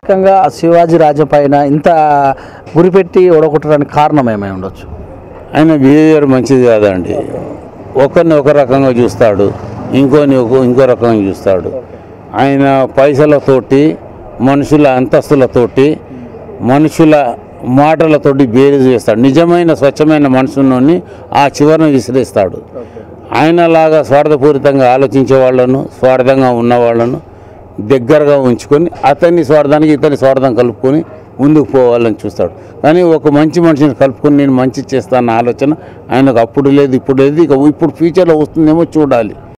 ముఖ్యంగా శివాజీ రాజా పైన ఇంత గురిపెట్టి ఓడగొట్టడానికి కారణం ఏమై ఉండొచ్చు? ఆయన బిహేవియర్ మంచిది కాదండి. ఒకరిని ఒక రకంగా చూస్తాడు, ఇంకో రకంగా చూస్తాడు. ఆయన పైసలతోటి, మనుషుల అంతస్తులతోటి, మనుషుల మాటలతోటి బేరీజు చేస్తాడు. నిజమైన స్వచ్ఛమైన మనుషుల్ని ఆ చివరను విసిరేస్తాడు. ఆయనలాగా స్వార్థపూరితంగా ఆలోచించే వాళ్ళను, స్వార్థంగా ఉన్న వాళ్ళను దగ్గరగా ఉంచుకొని అతని స్వార్థానికి ఇతని స్వార్థం కలుపుకొని ముందుకు పోవాలని చూస్తాడు. కానీ ఒక మంచి మనిషిని కలుపుకొని నేను మంచి చేస్తానన్న ఆలోచన ఆయనకు అప్పుడు లేదు, ఇప్పుడు లేదు. ఇప్పుడు ఫ్యూచర్లో వస్తుందేమో చూడాలి.